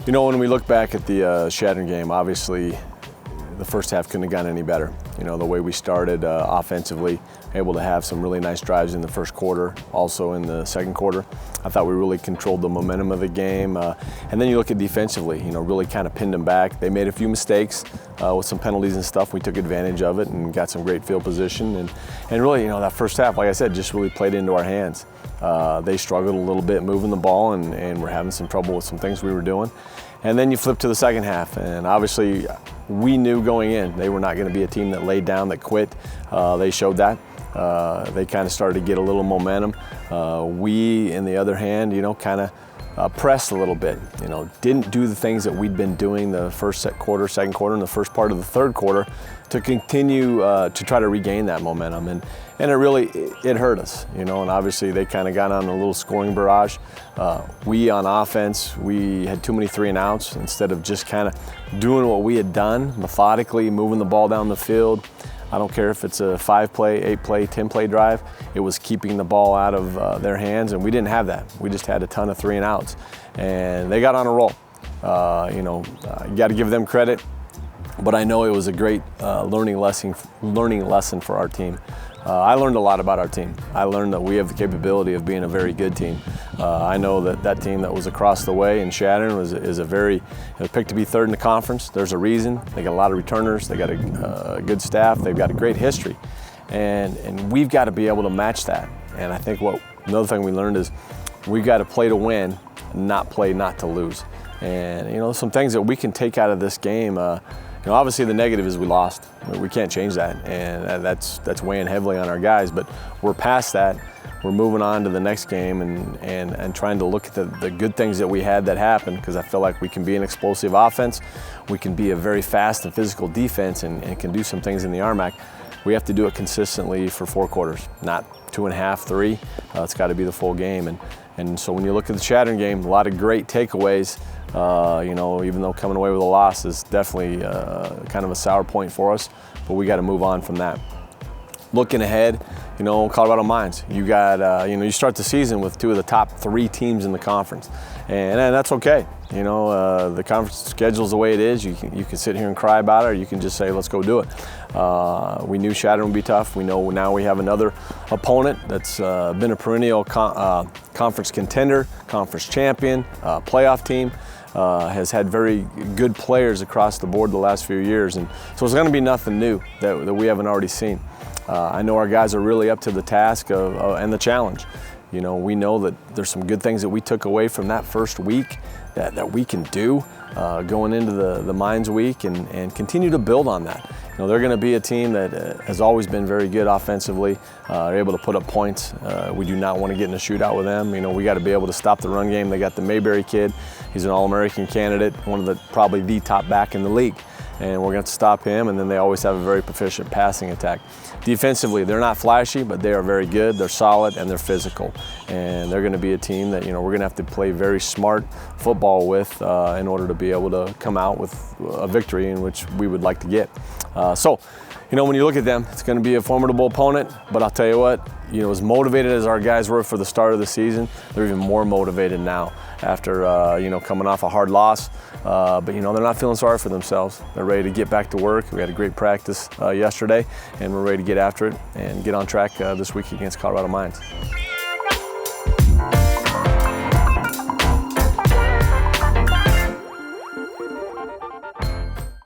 You know, when we look back at the Chadron game, obviously the first half couldn't have gone any better. You know, the way we started offensively, able to have some really nice drives in the first quarter, also in the second quarter. I thought we really controlled the momentum of the game. And then you look at defensively, you know, really kind of pinned them back. They made a few mistakes with some penalties and stuff. We took advantage of it and got some great field position. And really, you know, that first half, like I said, just really played into our hands. They struggled a little bit moving the ball and were having some trouble with some things we were doing. And then you flip to the second half, and obviously we knew going in they were not going to be a team that laid down, that quit. They showed that. They kind of started to get a little momentum. We, on the other hand, you know, kind of pressed a little bit. You know, didn't do the things that we'd been doing the first quarter, second quarter, and the first part of the third quarter to continue to try to regain that momentum. And it really, it hurt us, you know, and obviously they kind of got on a little scoring barrage. We on offense, we had too many 3 and outs instead of just kind of doing what we had done, methodically moving the ball down the field. I don't care if it's a 5-play, 8-play, 10-play drive. It was keeping the ball out of their hands, and we didn't have that. We just had a ton of 3 and outs, and they got on a roll. You know, you got to give them credit, but I know it was a great learning lesson for our team. I learned a lot about our team. I learned that we have the capability of being a very good team. I know that team that was across the way in Chadron is a very, picked to be third in the conference. There's a reason. They got a lot of returners. They got a good staff. They've got a great history. And we've got to be able to match that. And I think another thing we learned is we've got to play to win, not play not to lose. And, you know, some things that we can take out of this game, you know, obviously the negative is we lost. We can't change that, and that's weighing heavily on our guys. But we're past that. We're moving on to the next game and trying to look at the good things that we had that happened, because I feel like we can be an explosive offense. We can be a very fast and physical defense and can do some things in the RMAC. We have to do it consistently for 4 quarters, not 2.5, 3. It's got to be the full game. And so when you look at the Chadron game, a lot of great takeaways. You know, even though coming away with a loss is definitely kind of a sour point for us, but we got to move on from that. Looking ahead, you know, Colorado Mines, you got, you know, you start the season with 2 of the top 3 teams in the conference, and that's okay. You know, the conference schedule's the way it is. You can sit here and cry about it, or you can just say, let's go do it. We knew Chadron would be tough. We know now we have another opponent that's been a perennial conference contender, conference champion, playoff team. Has had very good players across the board the last few years, and so it's going to be nothing new that we haven't already seen. I know our guys are really up to the task and the challenge. You know, we know that there's some good things that we took away from that first week that we can do going into the Mines week and continue to build on that. You know, they're going to be a team that has always been very good offensively. They're able to put up points. We do not want to get in a shootout with them. You know, we got to be able to stop the run game. They got the Mayberry kid. He's an All-American candidate, probably the top back in the league. And we're going to stop him, and then they always have a very proficient passing attack. Defensively, they're not flashy, but they are very good. They're solid, and they're physical. And they're going to be a team that, you know, we're going to have to play very smart football with in order to be able to come out with a victory in which we would like to get. So, you know, when you look at them, it's going to be a formidable opponent, but I'll tell you what, you know, as motivated as our guys were for the start of the season, they're even more motivated now after, you know, coming off a hard loss. But, you know, they're not feeling sorry for themselves. They're ready to get back to work. We had a great practice yesterday, and we're ready to get after it and get on track this week against Colorado Mines.